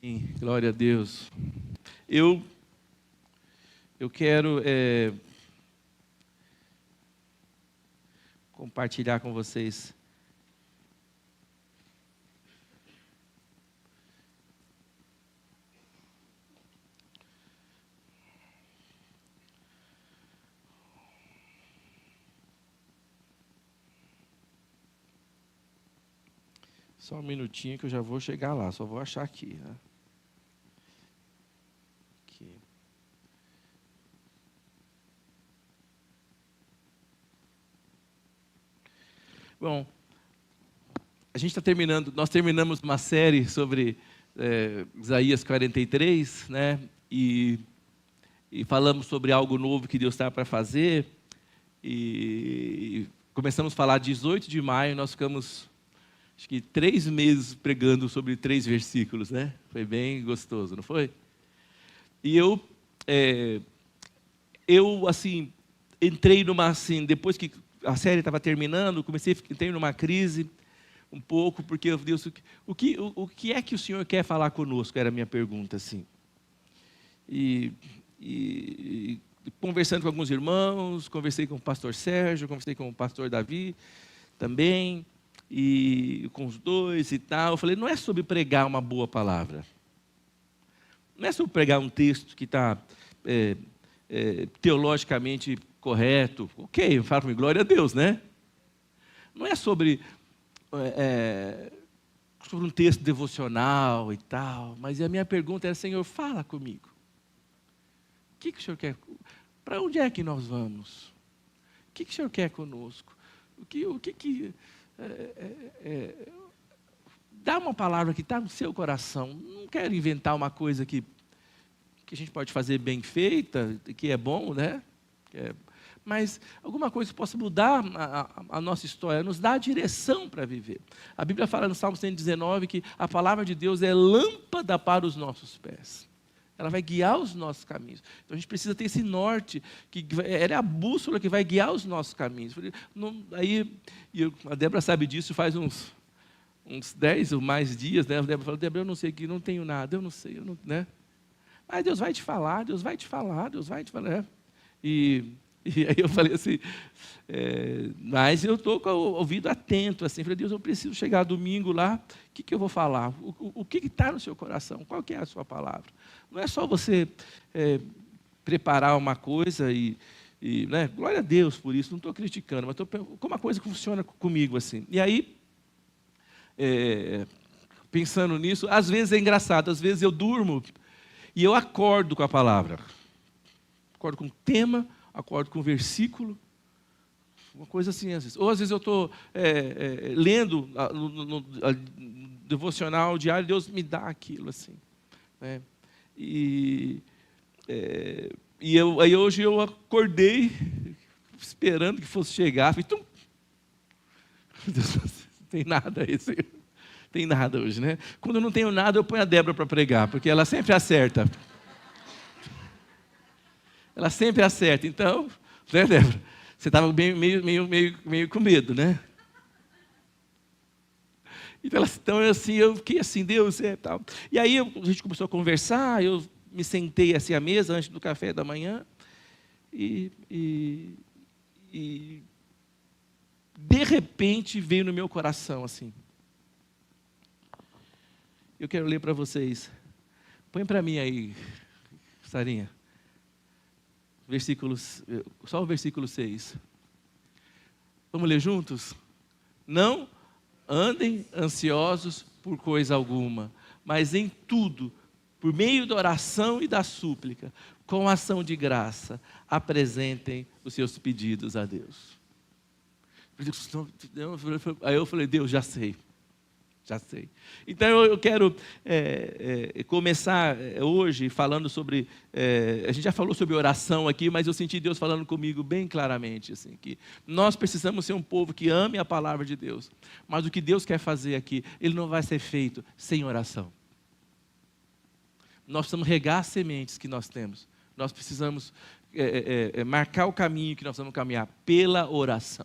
Sim, glória a Deus. Eu, eu quero compartilhar com vocês só um minutinho que eu já vou chegar lá, só vou achar aqui, né? Aqui. Bom, a gente está terminando, nós terminamos uma série sobre Isaías 43, né? E falamos sobre algo novo que Deus está para fazer. E começamos a falar 18 de maio, nós ficamos, acho que 3 meses pregando sobre 3 versículos, né? Foi bem gostoso, não foi? E eu assim, entrei numa, assim, depois que a série estava terminando, entrei numa crise um pouco, porque Deus, o que é que o Senhor quer falar conosco? Era a minha pergunta, assim. E conversando com alguns irmãos, conversei com o pastor Sérgio, conversei com o pastor Davi também, e com os dois e tal. Eu falei, não é sobre pregar uma boa palavra. Não é sobre pregar um texto que está teologicamente correto. Ok, fala para mim, glória a Deus, né? Não é sobre um texto devocional e tal, mas a minha pergunta era, Senhor, fala comigo. O que o Senhor quer? Para onde é que nós vamos? O que o Senhor quer conosco? Dá uma palavra que está no seu coração. Não quero inventar uma coisa que a gente pode fazer bem feita, que é bom, né? Mas alguma coisa que possa mudar a nossa história, nos dá a direção para viver. A Bíblia fala no Salmo 119 que a palavra de Deus é lâmpada para os nossos pés. Ela vai guiar os nossos caminhos. Então a gente precisa ter esse norte, ela é a bússola que vai guiar os nossos caminhos. A Débora sabe disso faz uns 10 ou mais dias, né? A Débora falou, Débora, eu não sei, não tenho nada, eu não sei, né? Mas Deus vai te falar, Deus vai te falar, Deus vai te falar. Né? E aí eu falei assim, mas eu estou com o ouvido atento, assim, falei, Deus, eu preciso chegar domingo lá, o que eu vou falar? O que está no seu coração? Qual que é a sua palavra? Não é só você preparar uma coisa né? Glória a Deus por isso, não estou criticando, mas como uma coisa que funciona comigo, assim. E aí, pensando nisso, às vezes é engraçado, às vezes eu durmo e eu acordo com a palavra. Acordo com o tema, acordo com o versículo, uma coisa assim, às vezes. Ou às vezes eu estou lendo no devocional diário, Deus me dá aquilo, assim. Né? E aí hoje eu acordei, esperando que fosse chegar, falei, não tem nada aí, Senhor. Tem nada hoje, né? Quando eu não tenho nada, eu ponho a Débora para pregar, porque ela sempre acerta. Ela sempre acerta. Então, né, Débora? Você estava meio com medo, né? Então assim, eu fiquei assim, Deus, tal. E aí a gente começou a conversar, eu me sentei assim à mesa antes do café da manhã e de repente veio no meu coração assim. Eu quero ler para vocês. Põe para mim aí, Sarinha. Só o versículo 6. Vamos ler juntos? Não andem ansiosos por coisa alguma, mas em tudo, por meio da oração e da súplica, com ação de graça, apresentem os seus pedidos a Deus. Aí eu falei, Deus, já sei. Então eu quero começar hoje falando sobre, a gente já falou sobre oração aqui, mas eu senti Deus falando comigo bem claramente, assim, que nós precisamos ser um povo que ame a palavra de Deus, mas o que Deus quer fazer aqui, Ele não vai ser feito sem oração. Nós precisamos regar as sementes que nós temos, nós precisamos marcar o caminho que nós vamos caminhar pela oração.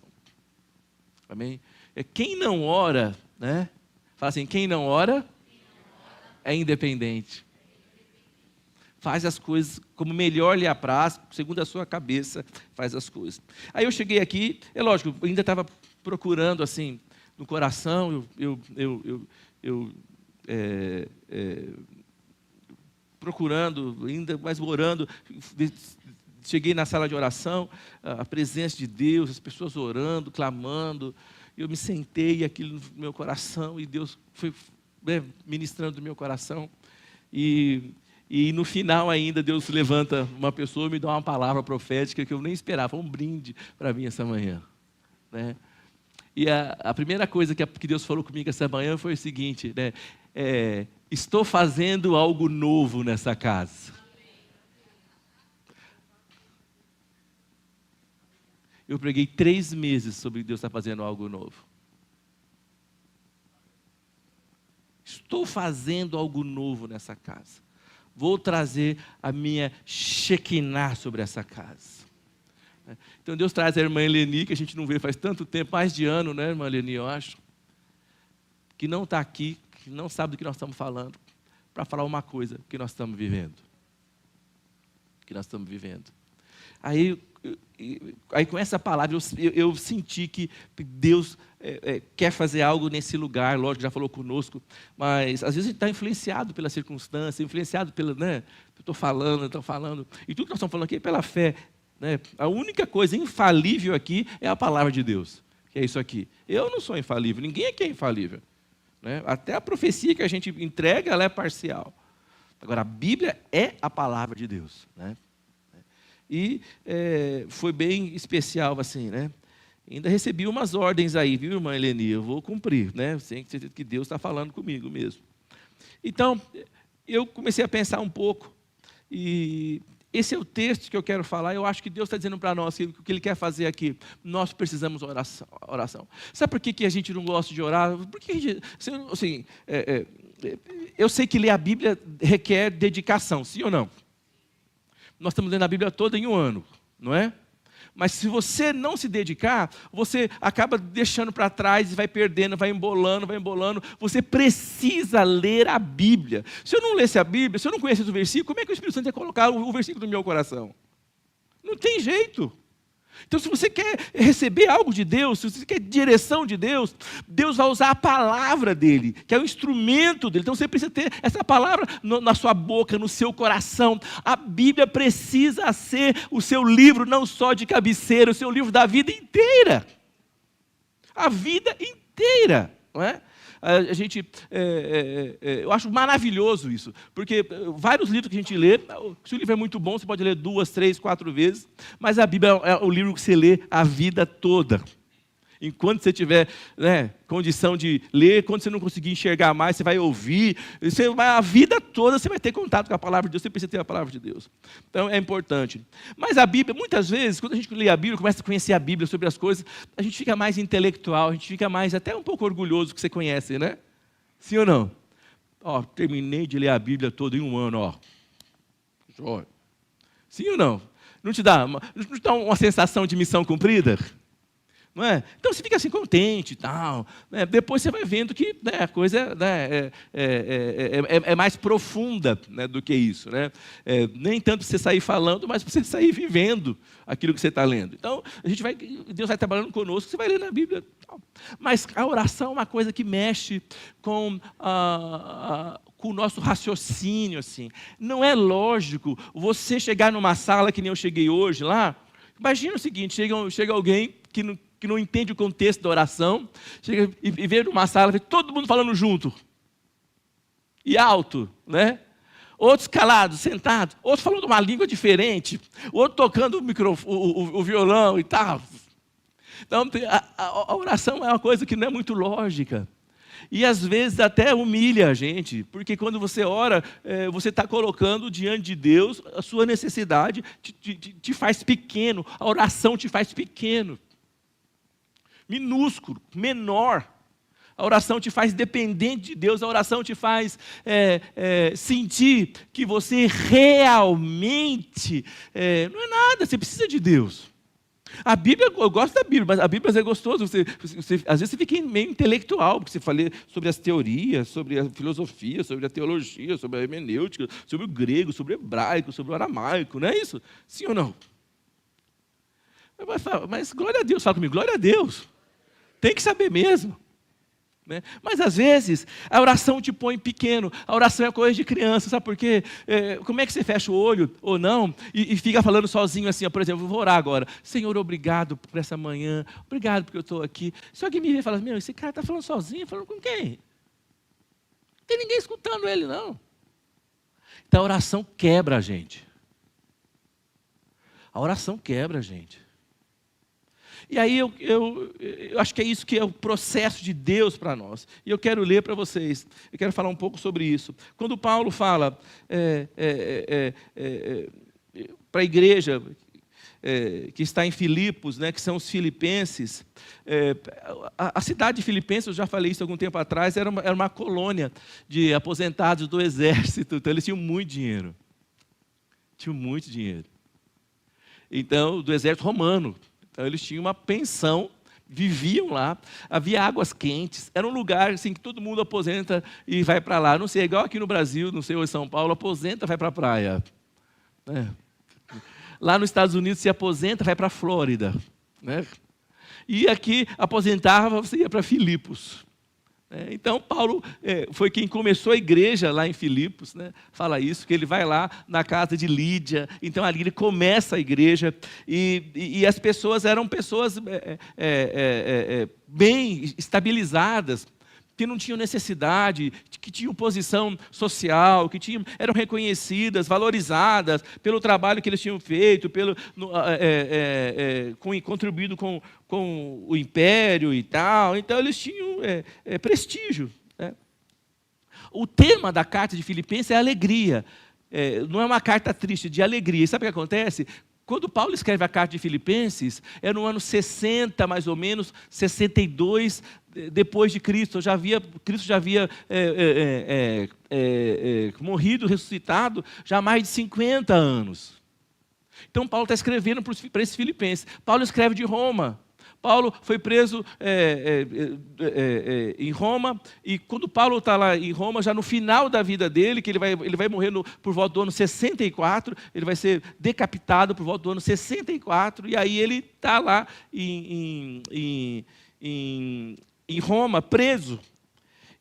Amém? Quem não ora, né? Fala assim, quem não ora, É independente. Faz as coisas como melhor lhe apraz, segundo a sua cabeça, faz as coisas. Aí eu cheguei aqui, é lógico, eu ainda estava procurando assim, no coração, procurando, ainda mais orando, cheguei na sala de oração, a presença de Deus, as pessoas orando, clamando, eu me sentei aquilo no meu coração, e Deus foi ministrando no meu coração, e no final ainda Deus levanta uma pessoa e me dá uma palavra profética que eu nem esperava, um brinde para mim essa manhã, né? E a primeira coisa que Deus falou comigo essa manhã foi o seguinte, né? Estou fazendo algo novo nessa casa. Eu preguei 3 meses sobre Deus estar fazendo algo novo. Estou fazendo algo novo nessa casa. Vou trazer a minha Shekinah sobre essa casa. Então Deus traz a irmã Eleni, que a gente não vê faz tanto tempo, mais de ano, né, irmã Eleni, eu acho, que não está aqui, que não sabe do que nós estamos falando, para falar uma coisa que nós estamos vivendo. Que nós estamos vivendo. Aí com essa palavra, eu senti que Deus quer fazer algo nesse lugar, lógico, já falou conosco, mas às vezes a gente está influenciado pela circunstância, influenciado pela, né, eu estou falando, e tudo que nós estamos falando aqui é pela fé, né? A única coisa infalível aqui é a palavra de Deus, que é isso aqui. Eu não sou infalível, ninguém aqui é infalível, né? Até a profecia que a gente entrega, ela é parcial. Agora, a Bíblia é a palavra de Deus, né? E foi bem especial assim, né? Ainda recebi umas ordens aí, viu, irmã Eleni? Eu vou cumprir, né? Sei que Deus está falando comigo mesmo. Então, eu comecei a pensar um pouco, e esse é o texto que eu quero falar. Eu acho que Deus está dizendo para nós que o que Ele quer fazer aqui, nós precisamos oração. Sabe por que a gente não gosta de orar? Porque a gente, assim, eu sei que ler a Bíblia requer dedicação, sim ou não? Nós estamos lendo a Bíblia toda em um ano, não é? Mas se você não se dedicar, você acaba deixando para trás e vai perdendo, vai embolando. Você precisa ler a Bíblia. Se eu não lesse a Bíblia, se eu não conhecesse o versículo, como é que o Espírito Santo ia colocar o versículo no meu coração? Não tem jeito. Então, se você quer receber algo de Deus, se você quer direção de Deus, Deus vai usar a palavra dele, que é o instrumento dele. Então, você precisa ter essa palavra na sua boca, no seu coração. A Bíblia precisa ser o seu livro, não só de cabeceira, o seu livro da vida inteira. A vida inteira, não é? Eu acho maravilhoso isso, porque vários livros que a gente lê, se o livro é muito bom, você pode ler 2, 3, 4 vezes, mas a Bíblia é o livro que você lê a vida toda. Enquanto você tiver, né, condição de ler, quando você não conseguir enxergar mais, você vai ouvir, a vida toda você vai ter contato com a palavra de Deus, você precisa ter a palavra de Deus. Então é importante. Mas a Bíblia, muitas vezes, quando a gente lê a Bíblia, começa a conhecer a Bíblia sobre as coisas, a gente fica mais intelectual, a gente fica mais, até um pouco orgulhoso que você conhece, né? Sim ou não? Terminei de ler a Bíblia toda em um ano, Joia. Sim ou não? Não te dá uma sensação de missão cumprida? Não é? Então você fica assim contente e tal, né? Depois você vai vendo que, né, a coisa, né, é mais profunda, né, do que isso, né? Nem tanto você sair falando, mas você sair vivendo aquilo que você está lendo. Então Deus vai trabalhando conosco, você vai ler na Bíblia. Mas a oração é uma coisa que mexe com o nosso raciocínio, assim. Não é lógico você chegar numa sala que nem eu cheguei hoje lá. Imagina o seguinte: chega alguém que não entende o contexto da oração, chega e vê numa sala, vê todo mundo falando junto, e alto, né? Outros calados, sentados, outros falando uma língua diferente, outro tocando o violão e tal. Então, a oração é uma coisa que não é muito lógica. E às vezes até humilha a gente, porque quando você ora, você está colocando diante de Deus a sua necessidade, te faz pequeno, a oração te faz pequeno, minúsculo, menor. A oração te faz dependente de Deus, a oração te faz sentir que você realmente não é nada, você precisa de Deus. A Bíblia, eu gosto da Bíblia, mas a Bíblia é gostoso. Às vezes você fica meio intelectual, porque você fala sobre as teorias, sobre a filosofia, sobre a teologia, sobre a hermenêutica, sobre o grego, sobre o hebraico, sobre o aramaico, não é isso? Sim ou não? Mas glória a Deus, fala comigo, glória a Deus. Tem que saber mesmo. Né? Mas às vezes a oração te põe pequeno, a oração é coisa de criança, sabe por quê? Como é que você fecha o olho ou não e fica falando sozinho assim, ó, por exemplo, eu vou orar agora, Senhor, obrigado por essa manhã, obrigado porque eu estou aqui. Se alguém me vê e fala, meu, esse cara está falando sozinho, falando com quem? Não tem ninguém escutando ele, não. Então a oração quebra a gente. A oração quebra a gente. E aí eu acho que é isso que é o processo de Deus para nós. E eu quero ler para vocês, eu quero falar um pouco sobre isso. Quando Paulo fala para a igreja que está em Filipos, né, que são os filipenses, a cidade de Filipenses, eu já falei isso algum tempo atrás, era uma colônia de aposentados do exército, então eles tinham muito dinheiro. Tinham muito dinheiro. Então, do exército romano. Então, eles tinham uma pensão, viviam lá, havia águas quentes, era um lugar assim, que todo mundo aposenta e vai para lá. Não sei, é igual aqui no Brasil, não sei, ou em São Paulo, aposenta, vai para a praia. Lá nos Estados Unidos, se aposenta, vai para a Flórida. Né? E aqui, aposentava, você ia para Filipos. Então, Paulo foi quem começou a igreja lá em Filipos, né? Fala isso, que ele vai lá na casa de Lídia, então ali ele começa a igreja, e as pessoas eram pessoas bem estabilizadas, que não tinham necessidade, que tinham posição social, eram reconhecidas, valorizadas pelo trabalho que eles tinham feito, contribuído com o império e tal. Então, eles tinham prestígio. Né? O tema da carta de Filipenses é alegria. Não é uma carta triste, de alegria. E sabe o que acontece? Quando Paulo escreve a carta de Filipenses, é no ano 60, mais ou menos, 62 depois de Cristo. Cristo já havia morrido, ressuscitado, já há mais de 50 anos. Então, Paulo está escrevendo para esses filipenses. Paulo escreve de Roma. Paulo foi preso em Roma, e quando Paulo está lá em Roma, já no final da vida dele, que ele vai morrer por volta do ano 64, ele vai ser decapitado por volta do ano 64, e aí ele está lá em Roma, preso.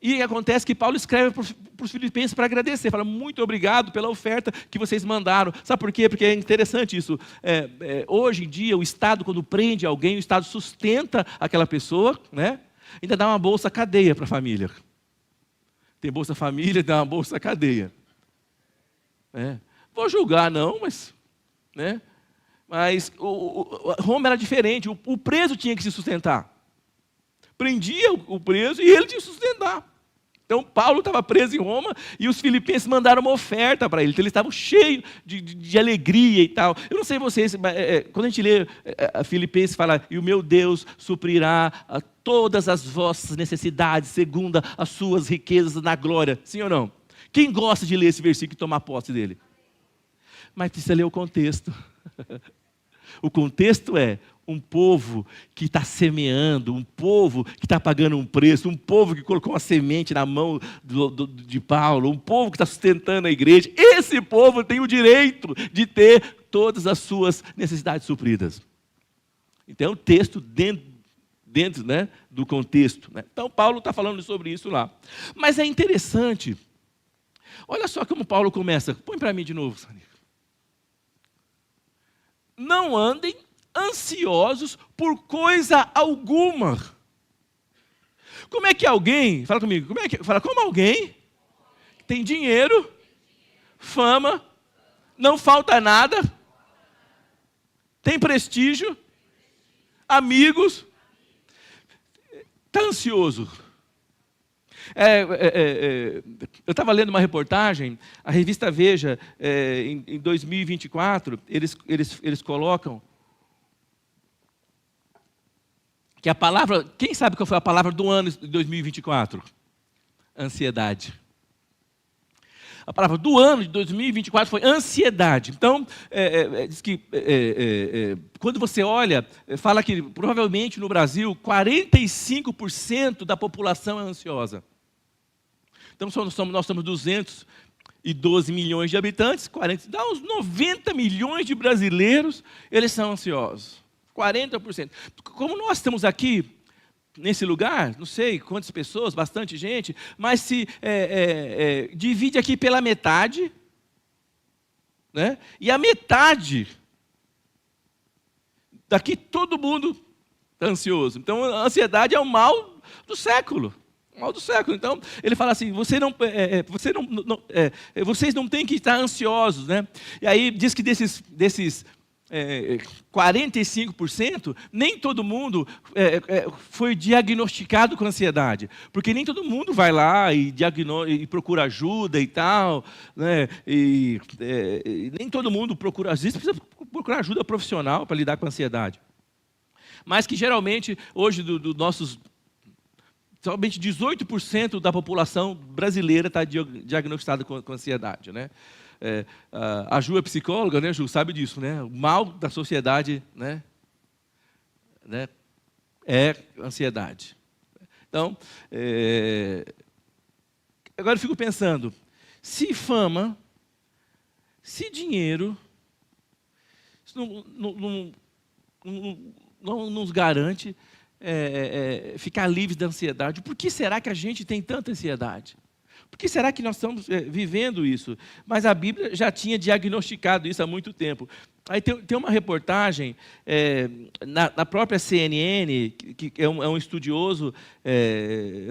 E acontece que Paulo escreve para os filipenses para agradecer, fala, muito obrigado pela oferta que vocês mandaram. Sabe por quê? Porque é interessante isso. Hoje em dia, o Estado, quando prende alguém, o Estado sustenta aquela pessoa, né? Ainda dá uma bolsa cadeia para a família. Tem bolsa família, dá uma bolsa cadeia. Vou julgar, não, mas... Né? Mas Roma era diferente, o preso tinha que se sustentar. Prendia o preso e ele tinha que sustentar. Então, Paulo estava preso em Roma e os filipenses mandaram uma oferta para ele. Então, eles estavam cheios de alegria e tal. Eu não sei vocês, mas, quando a gente lê a Filipenses, fala, e o meu Deus suprirá todas as vossas necessidades, segundo as suas riquezas na glória. Sim ou não? Quem gosta de ler esse versículo e tomar posse dele? Mas precisa ler o contexto. O contexto é um povo que está semeando, um povo que está pagando um preço, um povo que colocou uma semente na mão de Paulo, um povo que está sustentando a igreja. Esse povo tem o direito de ter todas as suas necessidades supridas. Então, o texto dentro né, do contexto. Né? Então, Paulo está falando sobre isso lá. Mas é interessante, olha só como Paulo começa. Põe para mim de novo, Sônia. Não andem ansiosos por coisa alguma. Como é que alguém, fala comigo, como alguém tem dinheiro, fama, não falta nada, tem prestígio, amigos, está ansioso? Eu estava lendo uma reportagem, a revista Veja, em 2024, eles colocam que a palavra, quem sabe qual foi a palavra do ano de 2024? Ansiedade. a palavra do ano de 2024 foi ansiedade. Então, diz que quando você olha, fala que provavelmente no Brasil 45% da população é ansiosa. Então, nós somos 212 milhões de habitantes, dá uns 90 milhões de brasileiros, eles são ansiosos. 40%. Como nós estamos aqui, nesse lugar, não sei quantas pessoas, bastante gente, mas se divide aqui pela metade, né? E a metade, daqui todo mundo está ansioso. Então, a ansiedade é o mal do século. O mal do século. Então, ele fala assim, vocês não têm que estar ansiosos, né? E aí diz que desses 45%, nem todo mundo foi diagnosticado com ansiedade. Porque nem todo mundo vai lá e procura ajuda e tal, né? E nem todo mundo procura, às vezes precisa procurar ajuda profissional para lidar com a ansiedade. Mas que geralmente, hoje, somente 18% da população brasileira está diagnosticada com ansiedade, né? A Ju é psicóloga, né, Ju? Sabe disso, né? O mal da sociedade, né, é ansiedade. Então, agora eu fico pensando, se fama, se dinheiro, isso não nos garante ficar livres da ansiedade, por que será que a gente tem tanta ansiedade? Por que será que nós estamos vivendo isso? Mas a Bíblia já tinha diagnosticado isso há muito tempo. Aí tem uma reportagem na própria CNN, que é um estudioso,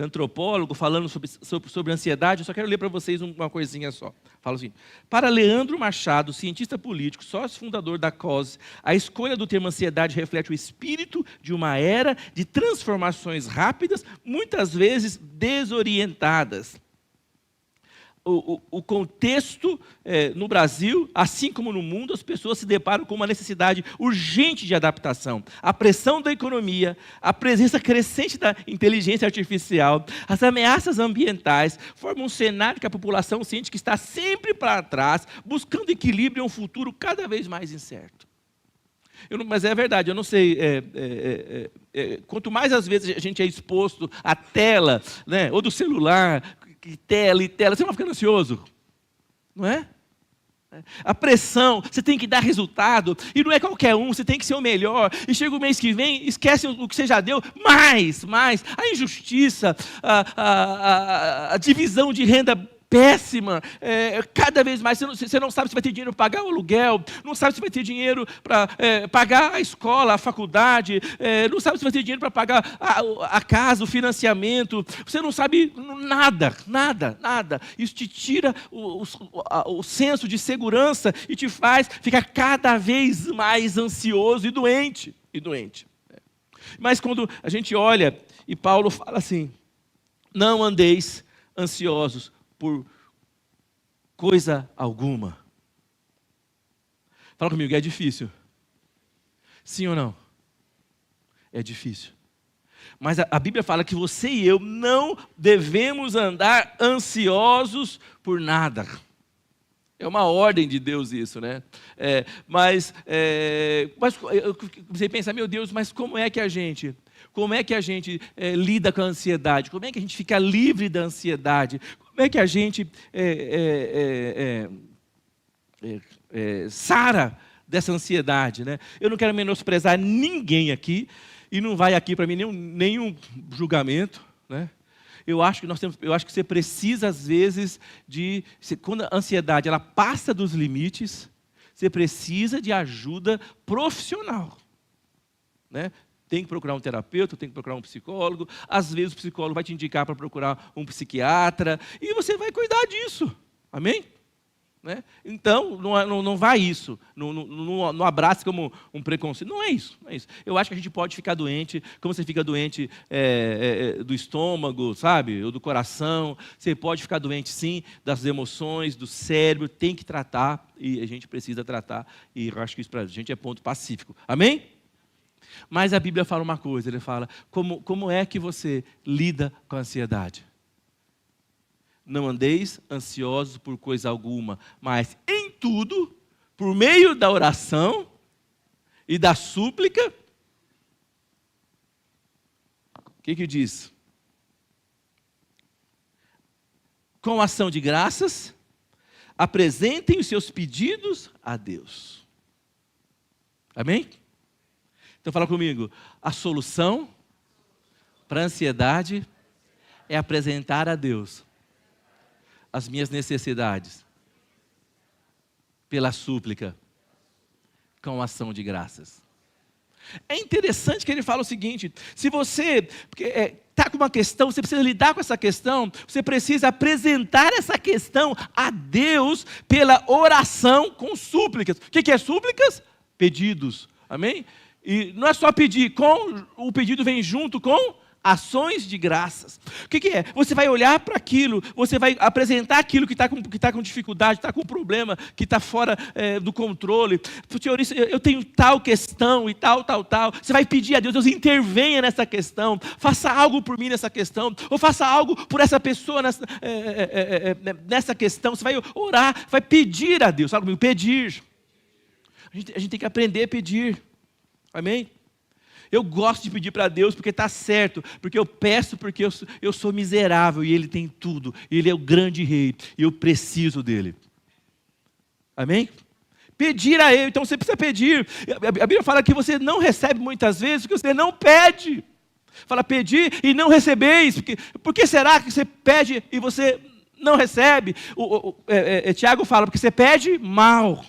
antropólogo, falando sobre ansiedade. Eu só quero ler para vocês uma coisinha só. Fala assim: para Leandro Machado, cientista político, sócio fundador da COSE, a escolha do termo ansiedade reflete o espírito de uma era de transformações rápidas, muitas vezes desorientadas. O contexto no Brasil, assim como no mundo, as pessoas se deparam com uma necessidade urgente de adaptação. A pressão da economia, a presença crescente da inteligência artificial, as ameaças ambientais formam um cenário que a população sente que está sempre para trás, buscando equilíbrio em um futuro cada vez mais incerto. Mas é verdade, eu não sei, quanto mais às vezes a gente é exposto à tela, né, ou do celular, e tela, você vai ficando ansioso, não é? A pressão, você tem que dar resultado, e não é qualquer um, você tem que ser o melhor, e chega o mês que vem, esquece o que você já deu, mais, a injustiça, a divisão de renda péssima, cada vez mais, você não sabe se vai ter dinheiro para pagar o aluguel, não sabe se vai ter dinheiro para pagar a escola, a faculdade, não sabe se vai ter dinheiro para pagar a casa, o financiamento, você não sabe nada. Isso te tira o senso de segurança e te faz ficar cada vez mais ansioso e doente. Mas quando a gente olha, e Paulo fala assim, não andeis ansiosos por coisa alguma. Fala comigo, é difícil. Sim ou não? É difícil. Mas a Bíblia fala que você e eu não devemos andar ansiosos por nada. É uma ordem de Deus isso, né? Mas eu comecei a pensar, meu Deus, mas como é que a gente lida com a ansiedade? Como é que a gente fica livre da ansiedade? Como é que a gente sara dessa ansiedade, né? Eu não quero menosprezar ninguém aqui, e não vai aqui para mim nenhum julgamento, né? Eu acho que você precisa, às vezes, quando a ansiedade ela passa dos limites, você precisa de ajuda profissional, né? Tem que procurar um terapeuta, tem que procurar um psicólogo. Às vezes o psicólogo vai te indicar para procurar um psiquiatra, e você vai cuidar disso. Amém? Né? Então, não vai isso, não abrace como um preconceito. Não é isso. Eu acho que a gente pode ficar doente, como você fica doente do estômago, sabe? Ou do coração. Você pode ficar doente, sim, das emoções, do cérebro. Tem que tratar, e a gente precisa tratar. E eu acho que isso para a gente é ponto pacífico. Amém? Mas a Bíblia fala uma coisa, ele fala, como é que você lida com a ansiedade? Não andeis ansiosos por coisa alguma, mas em tudo, por meio da oração e da súplica, o que diz? Com ação de graças, apresentem os seus pedidos a Deus. Amém? Então fala comigo, a solução para a ansiedade é apresentar a Deus as minhas necessidades, pela súplica, com ação de graças. É interessante que ele fala o seguinte, se você está com uma questão, você precisa lidar com essa questão, você precisa apresentar essa questão a Deus pela oração com súplicas. O que é súplicas? Pedidos, amém? E não é só pedir, o pedido vem junto com ações de graças. O que é? Você vai olhar para aquilo, você vai apresentar aquilo que está com dificuldade, está com problema, que está fora do controle. Senhor, eu tenho tal questão e tal. Você vai pedir a Deus, Deus intervenha nessa questão, faça algo por mim nessa questão, ou faça algo por essa pessoa nessa questão. Você vai orar, vai pedir a Deus. Fala comigo, pedir. A gente tem que aprender a pedir. Amém? Eu gosto de pedir para Deus porque está certo, porque eu peço porque eu sou miserável e Ele tem tudo, Ele é o grande rei e eu preciso dEle. Amém? Pedir a Ele, então você precisa pedir. A Bíblia fala que você não recebe muitas vezes porque você não pede. Fala pedir e não recebeis. Por que será que você pede e você não recebe? Tiago fala, porque você pede mal.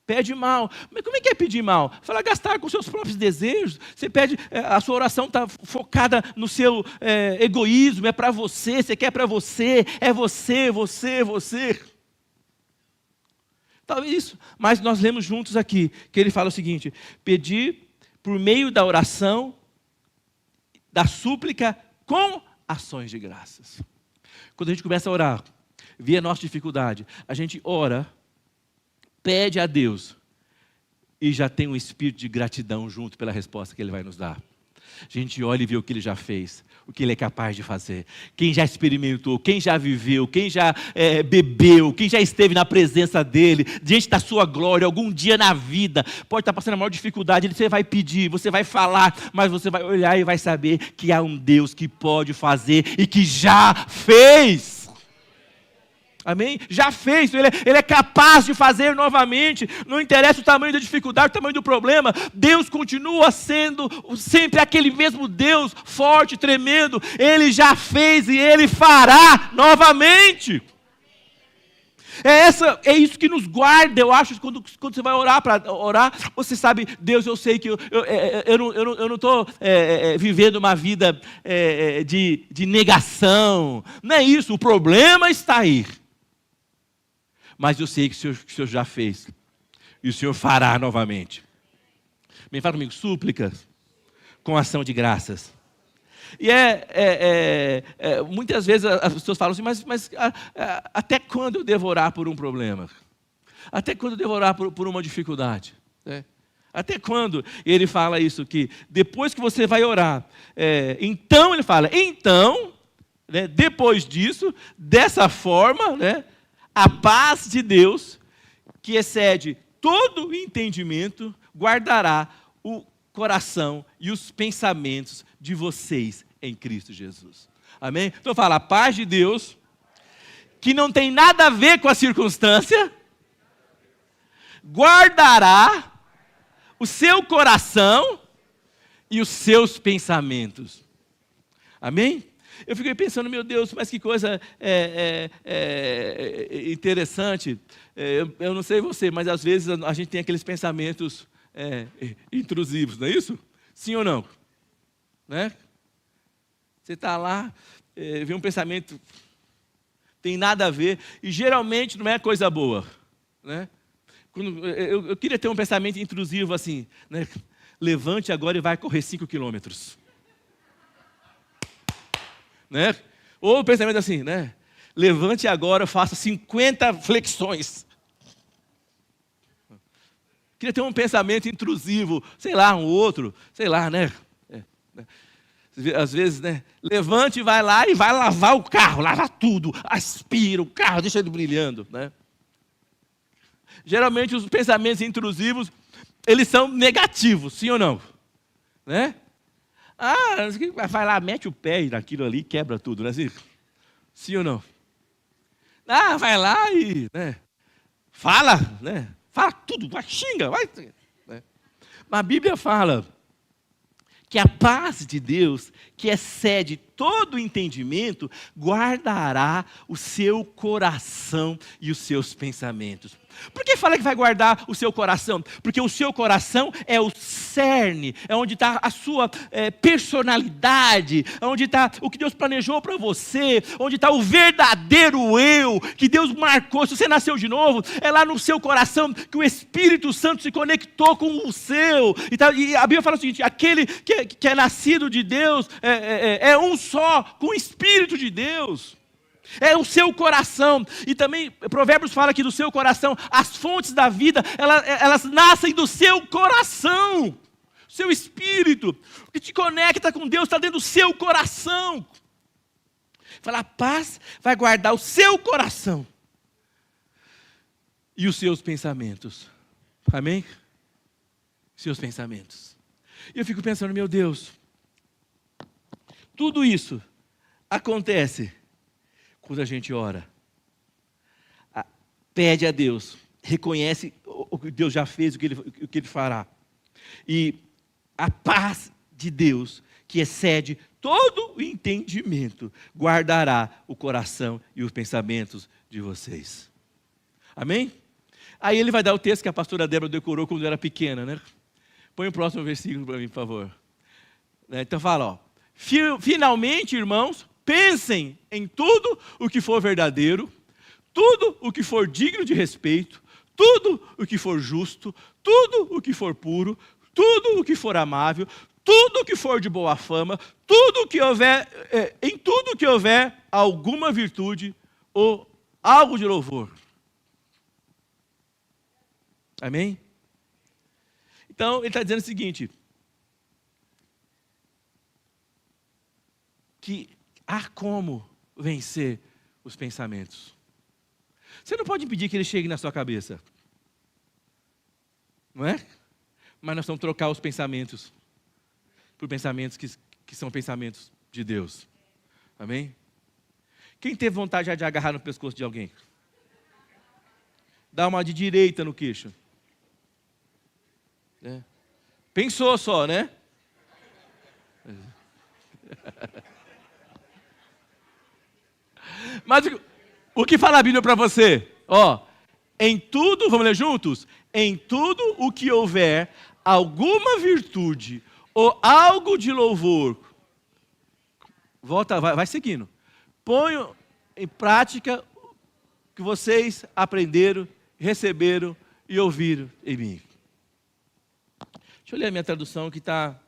Pede mal. Mas como é que é pedir mal? Fala, gastar com seus próprios desejos. Você pede, a sua oração está focada no seu egoísmo, é para você quer para você, é você. Talvez isso. Mas nós lemos juntos aqui, que ele fala o seguinte, pedir por meio da oração, da súplica, com ações de graças. Quando a gente começa a orar, vê a nossa dificuldade, a gente ora, pede a Deus e já tem um espírito de gratidão junto pela resposta que Ele vai nos dar. A gente olha e vê o que Ele já fez, o que Ele é capaz de fazer. Quem já experimentou, quem já viveu, quem já bebeu, quem já esteve na presença dEle, diante da sua glória, algum dia na vida, pode estar passando a maior dificuldade, você vai pedir, você vai falar, mas você vai olhar e vai saber que há um Deus que pode fazer e que já fez. Amém? Já fez, ele é capaz de fazer novamente, não interessa o tamanho da dificuldade, o tamanho do problema, Deus continua sendo sempre aquele mesmo Deus, forte, tremendo, Ele já fez e Ele fará novamente. É isso que nos guarda, eu acho, quando você vai orar, para orar, você sabe, Deus, eu sei que eu não estou vivendo uma vida de negação, não é isso, o problema está aí. Mas eu sei que o Senhor já fez. E o Senhor fará novamente. Bem, fala comigo, súplicas com ação de graças. E muitas vezes as pessoas falam assim, mas até quando eu devo orar por um problema? Até quando eu devo orar por uma dificuldade? Até quando? Ele fala isso, que depois que você vai orar, então ele fala, depois disso, dessa forma, a paz de Deus, que excede todo o entendimento, guardará o coração e os pensamentos de vocês em Cristo Jesus. Amém? Então fala, a paz de Deus, que não tem nada a ver com a circunstância, guardará o seu coração e os seus pensamentos. Amém? Eu fiquei pensando, meu Deus, mas que coisa interessante. Eu não sei você, mas às vezes a gente tem aqueles pensamentos intrusivos, não é isso? Sim ou não? Né? Você está lá, vê um pensamento, tem nada a ver, e geralmente não é coisa boa. Né? Eu queria ter um pensamento intrusivo assim, né? Levante agora e vai correr 5 quilômetros. Né? Ou o pensamento assim, né? Levante agora, faça 50 flexões. Queria ter um pensamento intrusivo, sei lá, um outro, sei lá, né? às vezes, né? Levante e vai lá e vai lavar o carro, lava tudo, aspira o carro, deixa ele brilhando, né? Geralmente os pensamentos intrusivos, eles são negativos, sim ou não? Né? Vai lá, mete o pé naquilo ali, quebra tudo, né? Sim ou não? Vai lá e, né? Fala, né? Fala tudo, vai, xinga, vai. Né? Mas a Bíblia fala que a paz de Deus, que excede todo o entendimento, guardará o seu coração e os seus pensamentos. Por que fala que vai guardar o seu coração? Porque o seu coração é o cerne, é onde está a sua personalidade, é onde está o que Deus planejou para você, onde está o verdadeiro eu, que Deus marcou. Se você nasceu de novo, é lá no seu coração que o Espírito Santo se conectou com o seu. E a Bíblia fala o seguinte, aquele que é nascido de Deus é um só com o Espírito de Deus. É o seu coração. E também Provérbios fala que do seu coração, as fontes da vida, elas nascem do seu coração. Seu espírito, o que te conecta com Deus está dentro do seu coração. Fala, a paz vai guardar o seu coração e os seus pensamentos. Amém? Seus pensamentos. E eu fico pensando, meu Deus, tudo isso acontece quando a gente ora, pede a Deus, reconhece o que Deus já fez, o que Ele fará. E a paz de Deus, que excede todo o entendimento, guardará o coração e os pensamentos de vocês. Amém? Aí ele vai dar o texto que a pastora Débora decorou quando era pequena, né? Põe o próximo versículo para mim, por favor. Então fala, ó. Finalmente, irmãos, pensem em tudo o que for verdadeiro, tudo o que for digno de respeito, tudo o que for justo, tudo o que for puro, tudo o que for amável, tudo o que for de boa fama, tudo que houver, em tudo que houver alguma virtude ou algo de louvor. Amém? Então, ele está dizendo o seguinte, que há como vencer os pensamentos. Você não pode impedir que ele chegue na sua cabeça. Não é? Mas nós vamos trocar os pensamentos por pensamentos que são pensamentos de Deus. Amém? Quem teve vontade já de agarrar no pescoço de alguém? Dá uma de direita no queixo. Pensou só, né? Mas o que fala a Bíblia para você? Em tudo, vamos ler juntos? Em tudo o que houver alguma virtude ou algo de louvor, volta, vai seguindo. Ponham em prática o que vocês aprenderam, receberam e ouviram em mim. Deixa eu ler a minha tradução que está...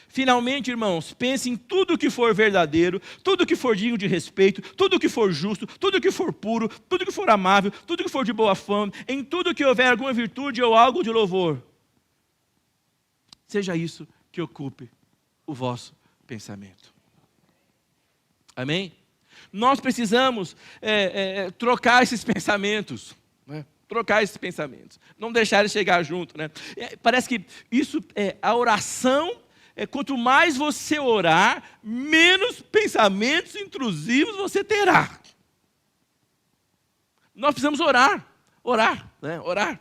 Finalmente, irmãos, pensem em tudo que for verdadeiro, tudo que for digno de respeito, tudo que for justo, tudo que for puro, tudo que for amável, tudo que for de boa fama, em tudo que houver alguma virtude ou algo de louvor. Seja isso que ocupe o vosso pensamento. Amém? Nós precisamos trocar esses pensamentos, né? Trocar esses pensamentos, não deixar eles chegar junto, né? Parece que isso a oração. Quanto mais você orar, menos pensamentos intrusivos você terá. Nós precisamos orar, né? Orar.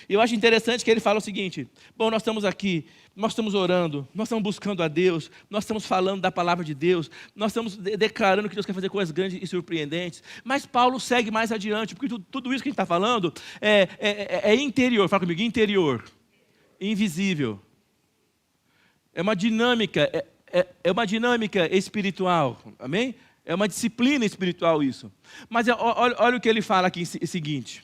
E eu acho interessante que ele fala o seguinte, nós estamos aqui, nós estamos orando, nós estamos buscando a Deus, nós estamos falando da palavra de Deus, nós estamos declarando que Deus quer fazer coisas grandes e surpreendentes, mas Paulo segue mais adiante, porque tudo isso que a gente está falando é interior, fala comigo, interior, invisível. É uma dinâmica, é uma dinâmica espiritual, amém? É uma disciplina espiritual isso. Mas olha o que ele fala aqui, é o seguinte.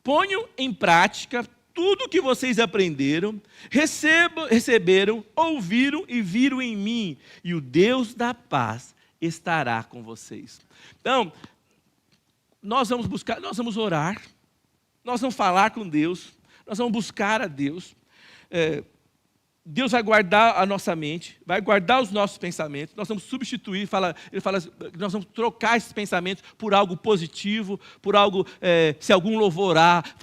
Ponham em prática tudo o que vocês aprenderam, receberam, ouviram e viram em mim, e o Deus da paz estará com vocês. Então, nós vamos buscar, nós vamos orar, nós vamos falar com Deus, nós vamos buscar a Deus. Deus vai guardar a nossa mente, vai guardar os nossos pensamentos, nós vamos substituir, ele fala, nós vamos trocar esses pensamentos por algo positivo, por algo, se algum louvorar,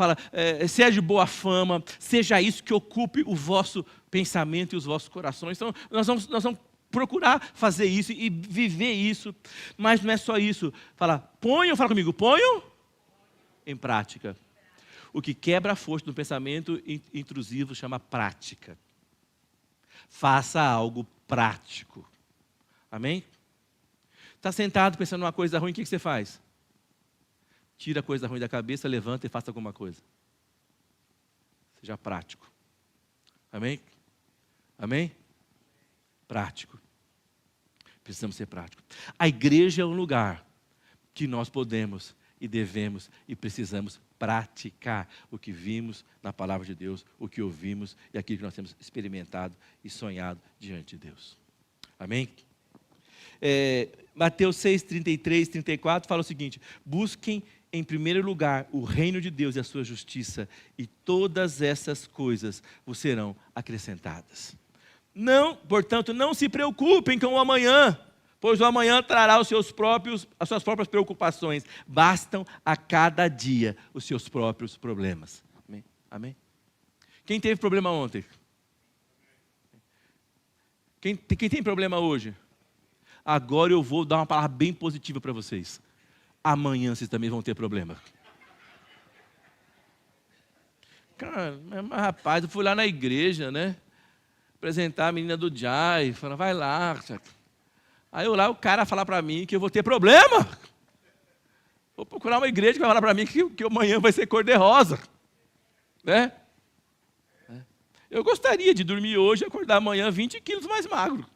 se é de boa fama, seja isso que ocupe o vosso pensamento e os vossos corações. Então, nós vamos procurar fazer isso e viver isso, mas não é só isso. Fala comigo, ponho em prática. O que quebra a força do pensamento intrusivo chama prática. Faça algo prático. Amém? Está sentado pensando numa coisa ruim, o que você faz? Tira a coisa ruim da cabeça, levanta e faça alguma coisa. Seja prático. Amém? Amém? Prático. Precisamos ser práticos. A igreja é um lugar que nós podemos e devemos e precisamos praticar o que vimos na palavra de Deus, o que ouvimos e aquilo que nós temos experimentado e sonhado diante de Deus. Amém? Mateus 6, 33, 34 fala o seguinte: busquem em primeiro lugar o reino de Deus e a sua justiça, e todas essas coisas vos serão acrescentadas. Portanto, não se preocupem com o amanhã, pois o amanhã trará as suas próprias preocupações. Bastam a cada dia os seus próprios problemas. Amém? Amém? Quem teve problema ontem? Quem tem problema hoje? Agora eu vou dar uma palavra bem positiva para vocês. Amanhã vocês também vão ter problema. Cara, mas rapaz, eu fui lá na igreja, né? Apresentar a menina do Jai, falando, vai lá. Aí lá o cara falar para mim que eu vou ter problema. Vou procurar uma igreja que vai falar para mim que amanhã vai ser cor-de-rosa. Né? Eu gostaria de dormir hoje e acordar amanhã 20 quilos mais magro.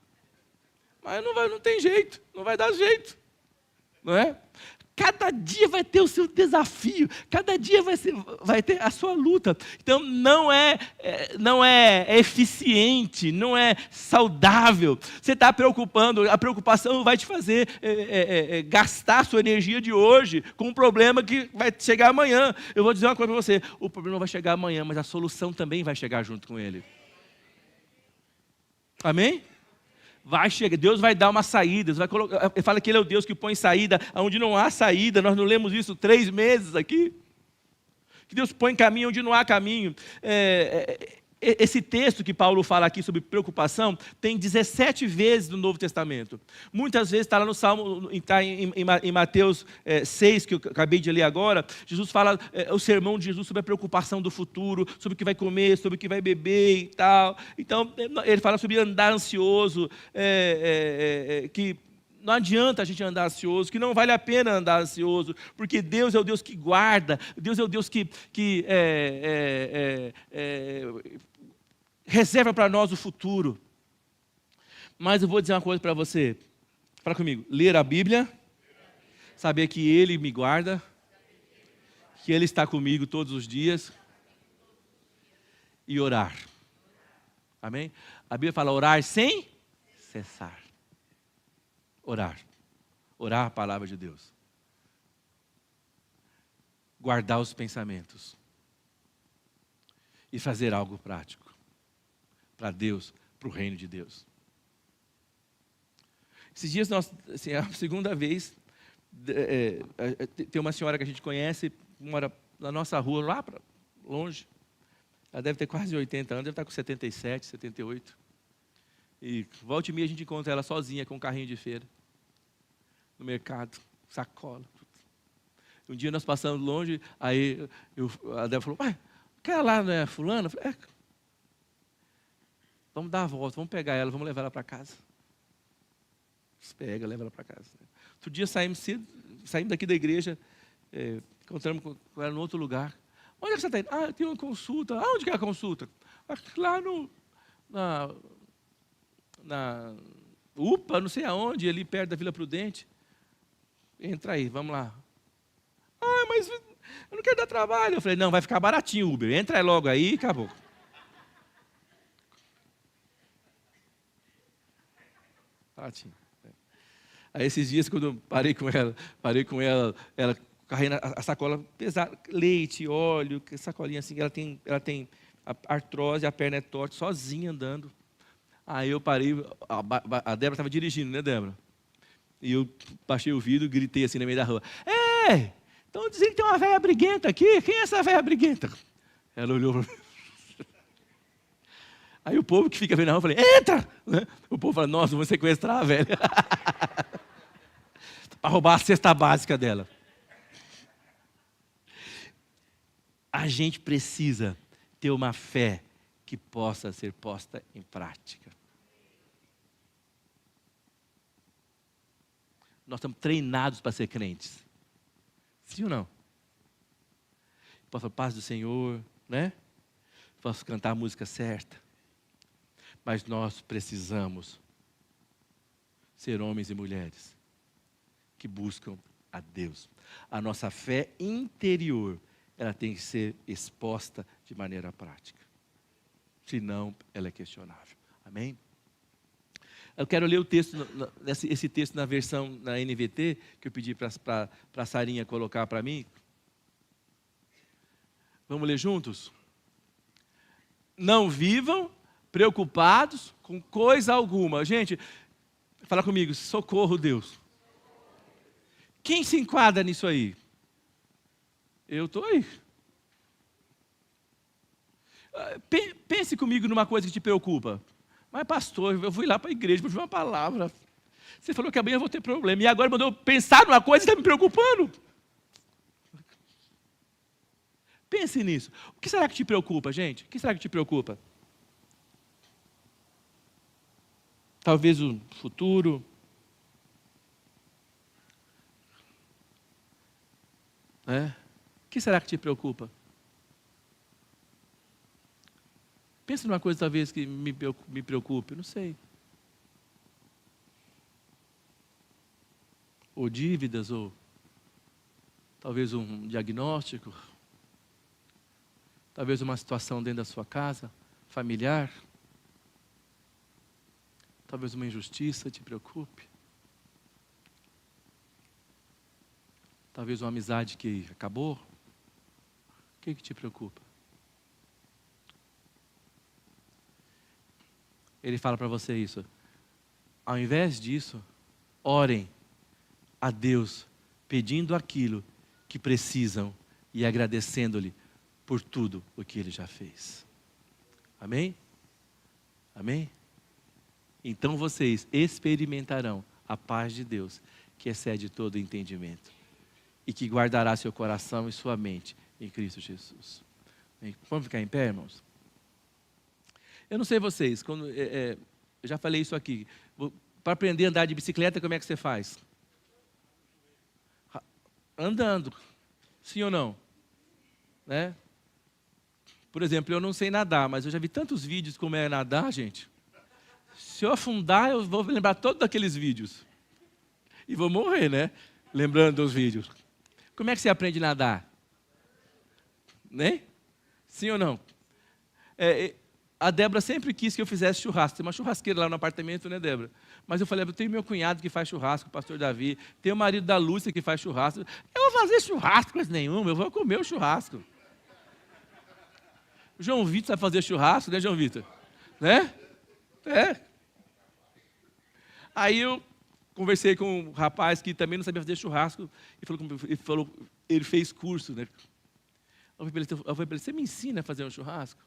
Mas não tem jeito, não vai dar jeito. Não é? Cada dia vai ter o seu desafio, cada dia vai ter a sua luta. Então não é eficiente, não é saudável. Você está preocupando, a preocupação vai te fazer gastar a sua energia de hoje com um problema que vai chegar amanhã. Eu vou dizer uma coisa para você: o problema vai chegar amanhã, mas a solução também vai chegar junto com ele. Amém? Vai chegar, Deus vai dar uma saída. Ele fala que Ele é o Deus que põe saída onde não há saída. Nós não lemos isso 3 meses aqui. Que Deus põe caminho onde não há caminho. Esse texto que Paulo fala aqui sobre preocupação tem 17 vezes no Novo Testamento. Muitas vezes está lá no Salmo, está em Mateus 6, que eu acabei de ler agora. Jesus fala, o sermão de Jesus sobre a preocupação do futuro, sobre o que vai comer, sobre o que vai beber e tal. Então, ele fala sobre andar ansioso, que não adianta a gente andar ansioso, que não vale a pena andar ansioso, porque Deus é o Deus que guarda, Deus é o Deus que reserva para nós o futuro. Mas eu vou dizer uma coisa para você. Fala comigo. Ler a Bíblia, saber que Ele me guarda, que Ele está comigo todos os dias, e orar. Amém? A Bíblia fala orar sem cessar. Orar. Orar a palavra de Deus. Guardar os pensamentos. E fazer algo prático. Para Deus, para o reino de Deus. Esses dias, assim, é a segunda vez, tem uma senhora que a gente conhece, mora na nossa rua, lá para longe. Ela deve ter quase 80 anos, deve estar com 77, 78. E volta e meia a gente encontra ela sozinha com um carrinho de feira. No mercado, sacola. Um dia nós passamos longe, aí a Débora falou, mas aquela lá não é fulana? Eu falei, vamos dar a volta, vamos pegar ela, vamos levar ela para casa. Pega, leva ela para casa. Outro dia saímos daqui da igreja, encontramos com ela em outro lugar. Onde é que você está indo? Tem uma consulta. Onde que é a consulta? Lá na UPA, não sei aonde, ali perto da Vila Prudente. Entra aí, vamos lá. Mas eu não quero dar trabalho. Eu falei, não, vai ficar baratinho o Uber. Entra aí logo aí e acabou. Baratinho. Aí esses dias, quando eu parei com ela carregando a sacola pesada, leite, óleo, sacolinha assim, ela tem artrose, a perna é torta, sozinha andando. Aí eu parei, a Débora estava dirigindo, né, Débora? E eu baixei o vidro e gritei assim no meio da rua: Ei, estão dizendo que tem uma velha briguenta aqui, quem é essa velha briguenta? Ela olhou para mim. Aí o povo que fica vendo na rua, eu falei: Entra! O povo fala: Nossa, vamos sequestrar a velha. Para roubar a cesta básica dela. A gente precisa ter uma fé que possa ser posta em prática. Nós estamos treinados para ser crentes. Sim ou não? Posso falar paz do Senhor, né? Posso cantar a música certa. Mas nós precisamos ser homens e mulheres que buscam a Deus. A nossa fé interior, ela tem que ser exposta de maneira prática. Senão, ela é questionável. Amém? Eu quero ler o texto, esse texto na versão na NVT, que eu pedi para a Sarinha colocar para mim. Vamos ler juntos? Não vivam preocupados com coisa alguma. Gente, fala comigo, socorro Deus. Quem se enquadra nisso aí? Eu estou aí. Pense comigo numa coisa que te preocupa. Mas pastor, eu fui lá para a igreja para ouvir uma palavra. Você falou que amanhã eu vou ter problema. E agora mandou eu pensar numa coisa que está me preocupando. Pense nisso. O que será que te preocupa, gente? O que será que te preocupa? Talvez o futuro. O que será que te preocupa? Pensa numa coisa talvez que me preocupe, não sei. Ou dívidas, ou talvez um diagnóstico. Talvez uma situação dentro da sua casa, familiar. Talvez uma injustiça te preocupe. Talvez uma amizade que acabou. O que te preocupa? Ele fala para você isso. Ao invés disso, orem a Deus, pedindo aquilo que precisam e agradecendo-lhe por tudo o que Ele já fez. Amém? Amém? Então vocês experimentarão a paz de Deus, que excede todo entendimento, e que guardará seu coração e sua mente em Cristo Jesus. Vamos ficar em pé, irmãos? Eu não sei vocês, eu já falei isso aqui. Para aprender a andar de bicicleta, como é que você faz? Andando. Sim ou não? Né? Por exemplo, eu não sei nadar, mas eu já vi tantos vídeos como é nadar, gente. Se eu afundar, eu vou lembrar todos daqueles vídeos. E vou morrer, né? Lembrando dos vídeos. Como é que você aprende a nadar? Né? Sim ou não? A Débora sempre quis que eu fizesse churrasco. Tem uma churrasqueira lá no apartamento, né, Débora? Mas eu falei, eu tenho meu cunhado que faz churrasco, o pastor Davi. Tem o marido da Lúcia que faz churrasco. Eu vou fazer churrasco coisa nenhuma, eu vou comer o churrasco. O João Vitor sabe fazer churrasco, né, João Vitor? Né? Aí eu conversei com um rapaz que também não sabia fazer churrasco. Ele fez curso, né? Eu falei para ele, você me ensina a fazer um churrasco?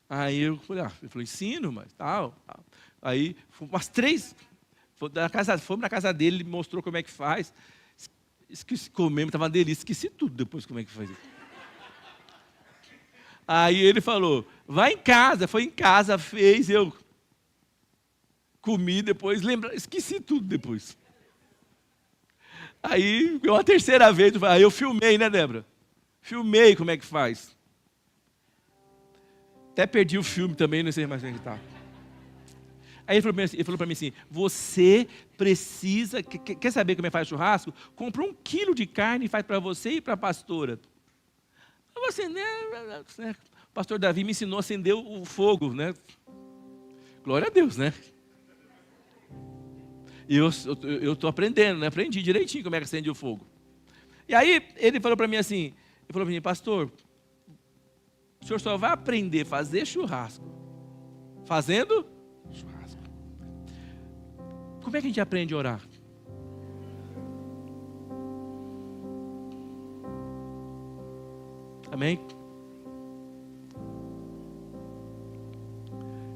Aí eu falei, ele falou, ensino, mas tal. Aí, umas 3, fomos na casa dele, ele mostrou como é que faz. Esqueci, comemos, estava uma delícia, esqueci tudo depois como é que faz. Aí ele falou, vai em casa, foi em casa, fez, eu comi depois, esqueci tudo depois. Aí, uma terceira vez, aí eu filmei, né, Débora? Filmei como é que faz. Até perdi o filme também, não sei mais onde está. Aí ele falou para mim assim, você precisa, quer saber como é que faz churrasco? Compra 1 quilo de carne e faz para você e para a pastora. Eu assim, né? O pastor Davi me ensinou a acender o fogo, né? Glória a Deus, né? E eu estou aprendendo, né? Aprendi direitinho como é que acende o fogo. E aí ele falou para mim assim, pastor, o senhor só vai aprender a fazer churrasco fazendo churrasco. Como é que a gente aprende a orar? Amém?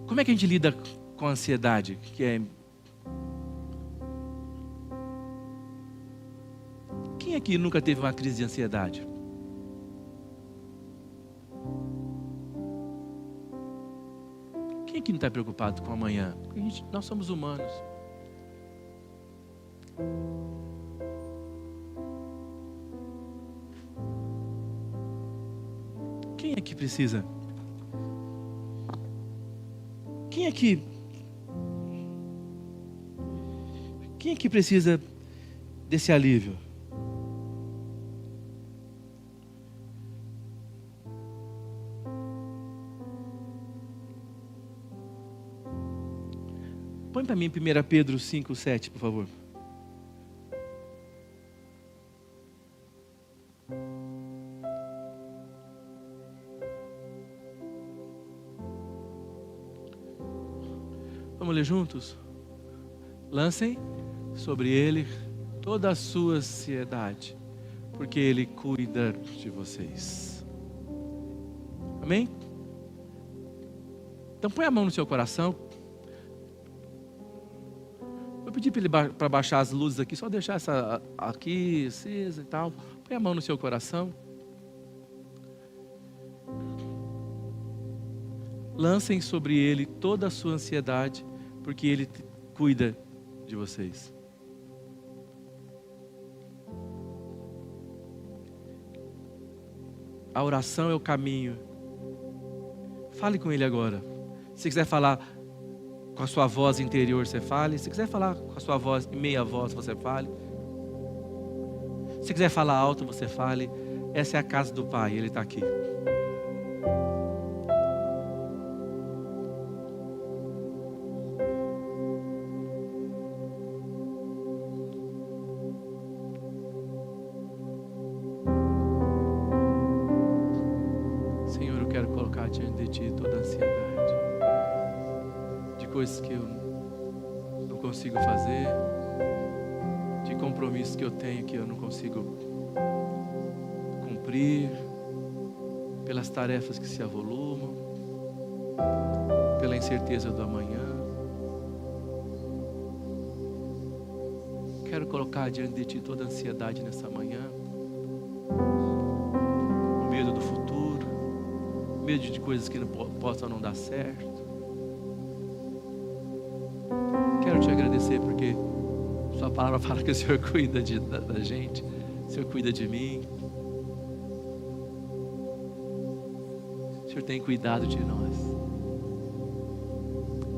Como é que a gente lida com a ansiedade? Quem aqui nunca teve uma crise de ansiedade? Quem aqui não está preocupado com amanhã? Nós somos humanos. Quem aqui precisa? Quem aqui precisa desse alívio? Põe para mim 1 Pedro 5:7, por favor. Vamos ler juntos? Lancem sobre ele toda a sua ansiedade, porque ele cuida de vocês. Amém? Então põe a mão no seu coração. Vou pedir para baixar as luzes aqui, só deixar essa aqui acesa e tal. Põe a mão no seu coração. Lancem sobre ele toda a sua ansiedade, porque ele cuida de vocês. A oração é o caminho. Fale com ele agora. Se quiser falar com a sua voz interior, você fale. Se quiser falar com a sua voz, meia voz, você fale. Se quiser falar alto, você fale. Essa é a casa do Pai, Ele está aqui. Senhor, eu quero colocar diante de Ti toda a ansiedade de coisas que eu não consigo fazer, de compromissos que eu tenho que eu não consigo cumprir, pelas tarefas que se avolumam, pela incerteza do amanhã. Quero colocar diante de Ti toda a ansiedade nessa manhã, o medo do futuro, medo de coisas que não possam não dar certo. Quero Te agradecer porque Sua palavra fala que o Senhor cuida da gente, o Senhor cuida de mim, o Senhor tem cuidado de nós.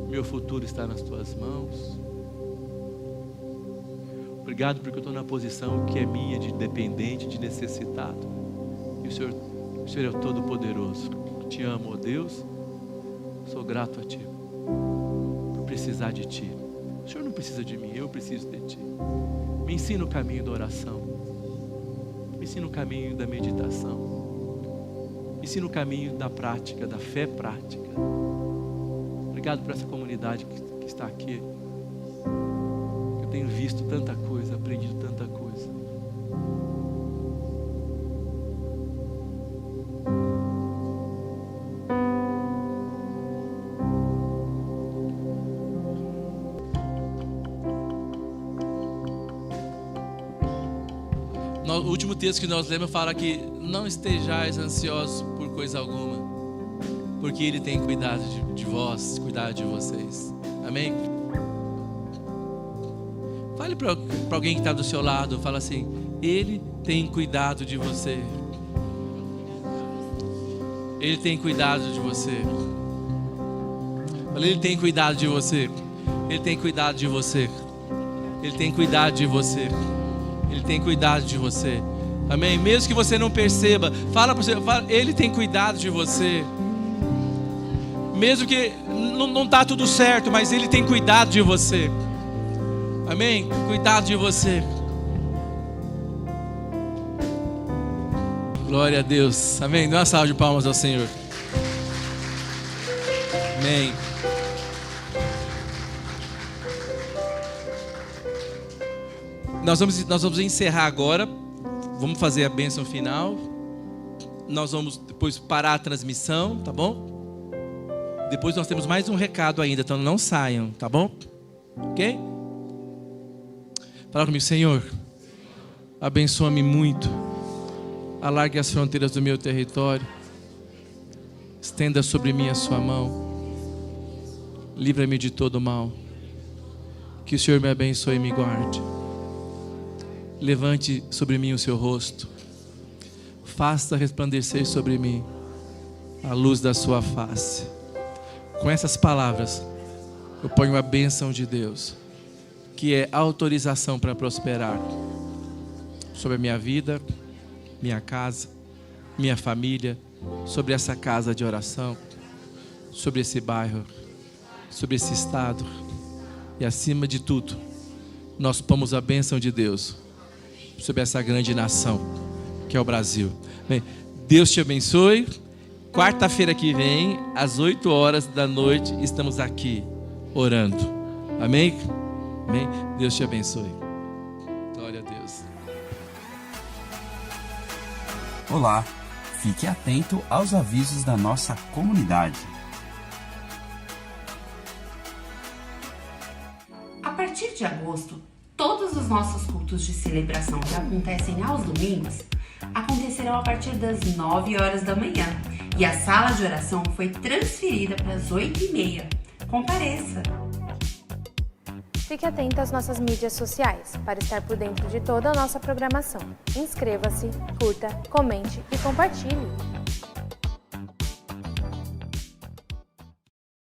Meu futuro está nas Tuas mãos. Obrigado porque eu estou na posição que é minha, de dependente, de necessitado. E o Senhor é o Todo-Poderoso. Te amo, ó Deus. Sou grato a Ti por precisar de Ti. O Senhor não precisa de mim, eu preciso de Ti. Me ensina o caminho da oração. Me ensina o caminho da meditação. Me ensina o caminho da prática, da fé prática. Obrigado por essa comunidade que está aqui. Eu tenho visto tanta coisa, aprendido tanta coisa. O último texto que nós lemos fala que não estejais ansiosos por coisa alguma, porque Ele tem cuidado de vós, cuidado de vocês. Amém? Fale para alguém que está do seu lado, fala assim: Ele tem cuidado de você. Ele tem cuidado de você. Ele tem cuidado de você. Ele tem cuidado de você. Ele tem cuidado de você. Ele tem cuidado de você. Amém? Mesmo que você não perceba, fala para você, Ele tem cuidado de você. Mesmo que não está tudo certo, mas Ele tem cuidado de você. Amém? Cuidado de você. Glória a Deus. Amém? Dê uma salva de palmas ao Senhor. Amém. Nós vamos encerrar agora. Vamos fazer a bênção final. Nós vamos depois parar a transmissão, tá bom? Depois nós temos mais um recado ainda, então não saiam, tá bom? Ok? Fala comigo, Senhor, abençoa-me muito. Alargue as fronteiras do meu território. Estenda sobre mim a sua mão. Livra-me de todo mal. Que o Senhor me abençoe e me guarde. Levante sobre mim o seu rosto. Faça resplandecer sobre mim a luz da sua face. Com essas palavras, eu ponho a bênção de Deus, que é autorização para prosperar sobre a minha vida, minha casa, minha família, sobre essa casa de oração, sobre esse bairro, sobre esse estado e acima de tudo, nós pomos a bênção de Deus sobre essa grande nação que é o Brasil. Bem, Deus te abençoe. Quarta-feira que vem, às 8 horas da noite, estamos aqui orando. Amém? Amém? Deus te abençoe. Glória a Deus. Olá, fique atento aos avisos da nossa comunidade. A partir de agosto, todos os nossos cultos de celebração que acontecem aos domingos acontecerão a partir das 9 horas da manhã e a sala de oração foi transferida para as 8h30. Compareça! Fique atento às nossas mídias sociais para estar por dentro de toda a nossa programação. Inscreva-se, curta, comente e compartilhe!